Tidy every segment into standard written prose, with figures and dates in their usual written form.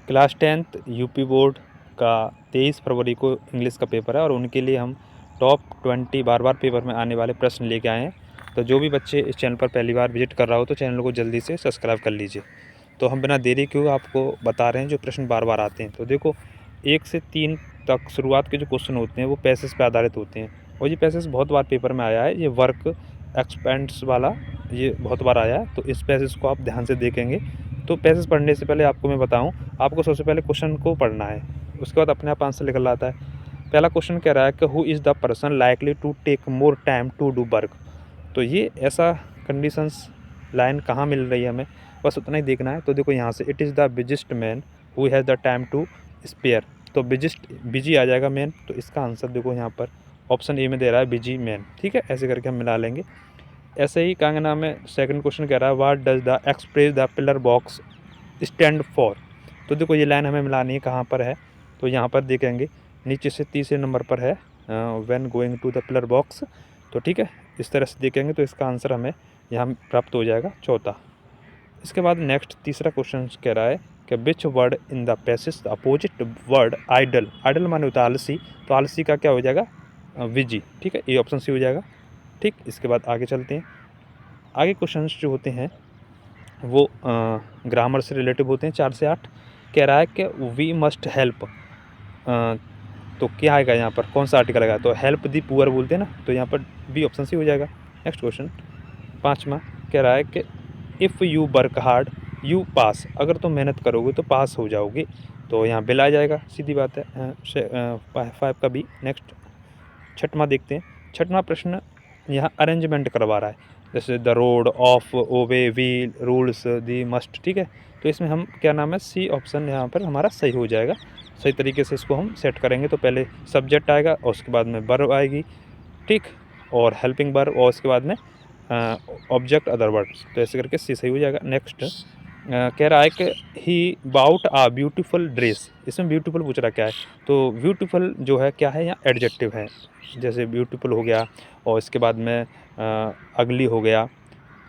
Class 10th UP board का 23 फरवरी को English का पेपर है और उनके लिए हम टॉप 20 बार बार पेपर में आने वाले प्रश्न लेके आए हैं। तो जो भी बच्चे इस चैनल पर पहली बार विजिट कर रहा हो तो चैनल को जल्दी से सब्सक्राइब कर लीजिए। तो हम बिना देरी क्यों आपको बता रहे हैं जो प्रश्न बार बार आते हैं। तो देखो 1 से 3 तक शुरुआत के जो क्वेश्चन होते हैं वो पैसेज पे आधारित होते हैं और ये पैसेज बहुत बार पेपर में आया है। ये वर्क एक्सपेंड्स वाला ये बहुत बार आया है, तो इस पैसेज को आप ध्यान से देखेंगे। तो पैसेज पढ़ने से पहले आपको मैं बताऊं, आपको सबसे पहले क्वेश्चन को पढ़ना है, उसके बाद अपने आप आंसर निकल आता है। पहला क्वेश्चन कह रहा है कि who is the person likely to take more time to do work. तो ये ऐसा कंडीशंस लाइन कहाँ मिल रही है हमें, बस उतना ही देखना है। तो देखो यहाँ से it is the busiest man who has the time to spare. तो बिजिस्ट बिजी आ जाएगा मैन, तो इसका आंसर देखो यहाँ पर ऑप्शन ए में दे रहा है बिजी मैन। ठीक है, ऐसे करके हम मिला लेंगे। ऐसे ही कांगना में सेकंड क्वेश्चन कह रहा है what does the express the pillar box stand for. तो देखो ये लाइन हमें मिलानी है, कहाँ पर है, तो यहाँ पर देखेंगे नीचे से तीसरे नंबर पर है when going to the pillar box. तो ठीक है, इस तरह से देखेंगे तो इसका आंसर हमें यहाँ प्राप्त हो जाएगा चौथा। इसके बाद नेक्स्ट तीसरा क्वेश्चन कह रहा है कि which word in the passage the opposite word idle. Idle माने होता है आलसी, तो आलसी का क्या हो जाएगा विजी। ठीक है, ये ऑप्शन सी हो जाएगा। ठीक, इसके बाद आगे चलते हैं। आगे क्वेश्चंस जो होते हैं वो ग्रामर से रिलेटिव होते हैं 4 से 8। कह रहा है कि वी मस्ट हेल्प। तो क्या आएगा यहाँ पर, कौन सा आर्टिकल आएगा, तो हेल्प दी पुअर बोलते हैं ना, तो यहाँ पर बी ऑप्शन सी हो जाएगा। नेक्स्ट क्वेश्चन 5वां कह रहा है कि if you work hard you pass. अगर तुम मेहनत करोगे तो पास हो जाओगे, तो यहाँ बिल आ जाएगा, सीधी बात है। 5 का बी। नेक्स्ट 6वां देखते हैं। 6वां प्रश्न यहाँ अरेंजमेंट करवा रहा है, जैसे द रोड ऑफ ओवे व्हील रूल्स दी मस्ट। ठीक है, तो इसमें हम क्या नाम है सी ऑप्शन यहाँ पर हमारा सही हो जाएगा। सही तरीके से इसको हम सेट करेंगे तो पहले सब्जेक्ट आएगा और उसके बाद में वर्ब आएगी, ठीक, और हेल्पिंग वर्ब, और उसके बाद में ऑब्जेक्ट अदर वर्ड। तो ऐसे करके सी सही हो जाएगा। नेक्स्ट कह रहा है कि ही बाउट आ ब्यूटीफुल ड्रेस। इसमें ब्यूटीफुल पूछ रहा क्या है, तो ब्यूटीफुल जो है क्या है, यहाँ एडजेक्टिव है। जैसे ब्यूटीफुल हो गया और इसके बाद में अगली हो गया,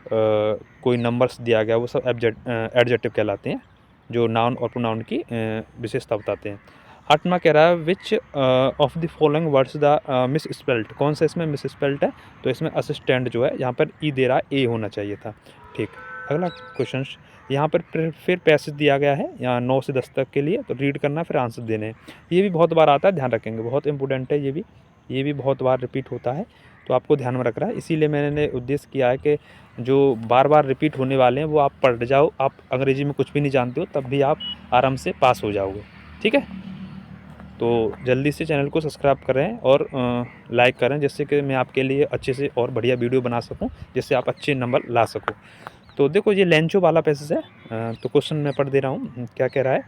कोई नंबर्स दिया गया, वो सब एडजेक्टिव कहलाते हैं, जो नाउन और प्रोनाउन की विशेषता बताते हैं। 8वां कह रहा है which of the following words the miss spelt. कौन सा इसमें मिस स्पेल्ट है, तो इसमें असिस्टेंट जो है यहाँ पर ई दे रहा है, ए होना चाहिए था। ठीक, अगला क्वेश्चन यहाँ पर फिर पैसेज दिया गया है यहाँ 9 से 10 तक के लिए, तो रीड करना फिर आंसर देने हैं। ये भी बहुत बार आता है, ध्यान रखेंगे, बहुत इंपॉर्टेंट है ये भी बहुत बार रिपीट होता है, तो आपको ध्यान में रख रहा है। इसीलिए मैंने उद्देश्य किया है कि जो बार बार रिपीट होने वाले हैं वो आप पढ़ जाओ। आप अंग्रेजी में कुछ भी नहीं जानते हो तब भी आप आराम से पास हो जाओगे। ठीक है, तो जल्दी से चैनल को सब्सक्राइब करें और लाइक करें, जिससे कि मैं आपके लिए अच्छे से और बढ़िया वीडियो बना सकूं, जिससे आप अच्छे नंबर ला सको। तो देखो ये लेंचो वाला पैसेज है, तो क्वेश्चन मैं पढ़ दे रहा हूँ। क्या कह रहा है,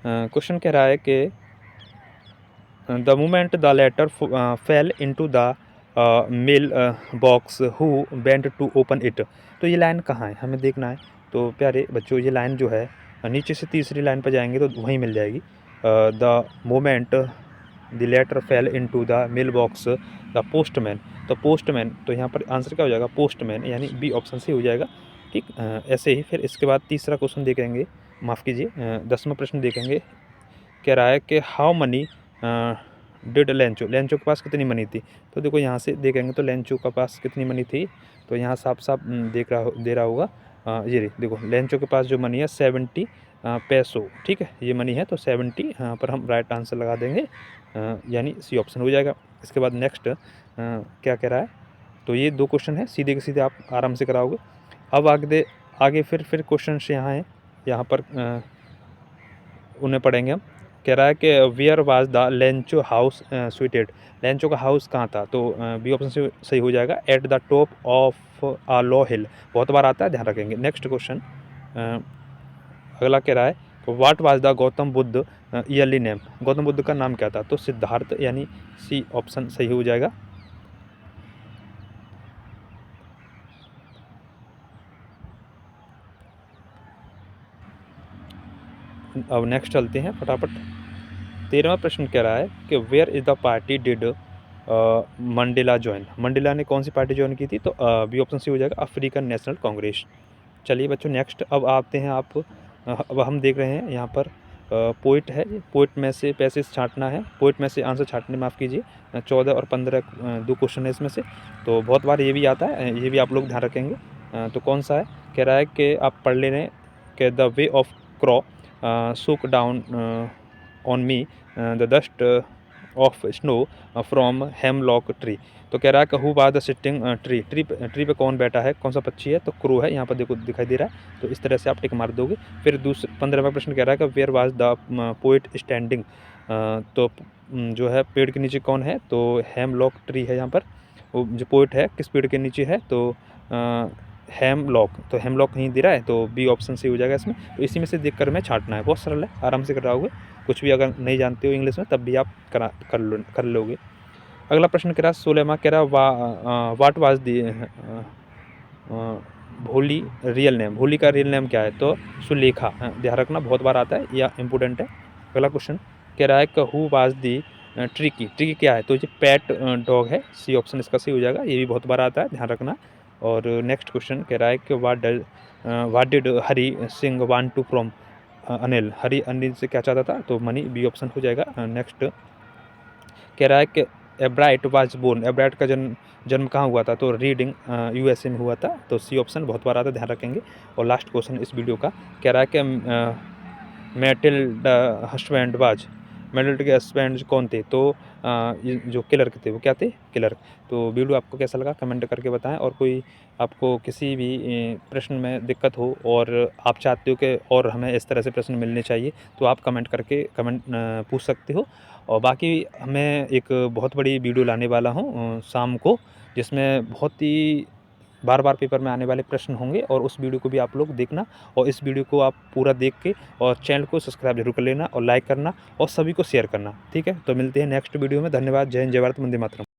क्वेश्चन कह रहा है कि the moment the letter fell into the mail box who went to open it. तो ये लाइन कहाँ है हमें देखना है। तो प्यारे बच्चों ये लाइन जो है नीचे से तीसरी लाइन पर जाएंगे तो वहीं मिल जाएगी। The moment the letter fell into the mail box the postman. तो पोस्टमैन, तो यहाँ पर आंसर क्या हो जाएगा पोस्टमैन, यानी बी ऑप्शन से हो जाएगा। ठीक, ऐसे ही फिर इसके बाद तीसरा क्वेश्चन देखेंगे, माफ़ कीजिए 10वां प्रश्न देखेंगे। कह रहा है कि how many did Lencho. Lencho के पास कितनी मनी थी। तो देखो यहाँ से देखेंगे तो लेंचो के पास कितनी मनी थी, तो यहाँ साफ साफ दे रहा होगा। ये देखो लेंचो के पास जो मनी है 70 पैसो। ठीक है, ये मनी है तो 70 यहाँ पर हम राइट आंसर लगा देंगे, यानी सी ऑप्शन हो जाएगा। इसके बाद नेक्स्ट क्या कह रहा है, तो ये 2 क्वेश्चन है, सीधे के सीधे आप आराम से कराओगे। अब आगे फिर क्वेश्चन यहाँ है, यहाँ पर उन्हें पढ़ेंगे हम। कह रहा है कि where was the Lencho house sited. Lencho का हाउस कहाँ था, तो बी ऑप्शन से सही हो जाएगा, at the top of a low hill. बहुत बार आता है, ध्यान रखेंगे। नेक्स्ट क्वेश्चन अगला कह रहा है what was the Gautam Buddha yearly name. Gautam Buddha का नाम क्या था, तो सिद्धार्थ, यानी सी ऑप्शन सही हो जाएगा। अब नेक्स्ट चलते हैं फटाफट। 13वां प्रश्न कह रहा है कि where is the party did Mandela join. Mandela ने कौन सी पार्टी ज्वाइन की थी, तो बी ऑप्शन सी हो जाएगा, अफ्रीकन नेशनल कांग्रेस। चलिए बच्चों नेक्स्ट अब आते हैं आप अब हम देख रहे हैं यहाँ पर पोइट है, पोइट में से पैसेज छांटना है, पोइट में से आंसर छांटने, माफ़ कीजिए, 14 और 15 दो क्वेश्चन है इसमें से। तो बहुत बार ये भी आता है, ये भी आप लोग ध्यान रखेंगे। तो कौन सा है, कह रहा है कि आप पढ़ ले रहे हैं कि the way of क्रॉ soak down on me the dust of snow from hemlock tree. तो कह रहा है कि who was the sitting tree पे कौन बैठा है, कौन सा पक्षी है, तो क्रो है, यहाँ पर देखो दिखाई दे रहा है। तो इस तरह से आप टिक मार दोगे। फिर 15वां प्रश्न कह रहा है कि where was the poet standing. तो जो है पेड़ के नीचे कौन है, तो हेमलॉक ट्री है यहाँ पर। वो जो पोइट है किस पेड़ के नीचे है, तो हेमलॉक, तो हेमलॉक कहीं दे रहा है, तो बी ऑप्शन सही हो जाएगा इसमें। तो इसी में से देखकर हमें छांटना है, बहुत सरल है, आराम से कर रहोगे। कुछ भी अगर नहीं जानते हो इंग्लिश में तब भी आप कर लोगे। अगला प्रश्न कह रहा 16वां, कह रहा वाट वाज दी भोली रियल नेम, भोली का रियल नेम क्या है, तो सुलेखा। ध्यान रखना, बहुत बार आता है या इम्पोर्टेंट है। अगला क्वेश्चन कह रहा है कि who was the tricky, tricky क्या है, तो ये पेट डॉग है, सी ऑप्शन इसका सही हो जाएगा, ये भी बहुत बार आता है, ध्यान रखना। और नेक्स्ट क्वेश्चन कह रहा है कि what did Hari Singh want to from Anil, Hari Anil से क्या चाहता था, तो मनी, बी ऑप्शन हो जाएगा। नेक्स्ट कह रहा है कि एब्राइट वाज बोर्न, एब्राइट का जन्म कहाँ हुआ था, तो रीडिंग यूएसए में हुआ था, तो सी ऑप्शन बहुत बार आता है, ध्यान रखेंगे। और लास्ट क्वेश्चन इस वीडियो का कह रहा है कि मैटिल्डा हस्बैंड वाज, मैटिल्डा के हस्बैंड कौन थे, तो ये जो किलर के थे, वो क्या थे, किलर। तो वीडियो आपको कैसा लगा कमेंट करके बताएं। और कोई आपको किसी भी प्रश्न में दिक्कत हो और आप चाहते हो कि और हमें इस तरह से प्रश्न मिलने चाहिए, तो आप कमेंट करके पूछ सकते हो। और बाकी मैं एक बहुत बड़ी वीडियो लाने वाला हूँ शाम को, जिसमें बहुत ही बार पेपर में आने वाले प्रश्न होंगे, और उस वीडियो को भी आप लोग देखना। और इस वीडियो को आप पूरा देख के और चैनल को सब्सक्राइब जरूर कर लेना और लाइक करना और सभी को शेयर करना, ठीक है। तो मिलते हैं नेक्स्ट वीडियो में, धन्यवाद, जय हिंद, जय भारत, वंदे मातरम।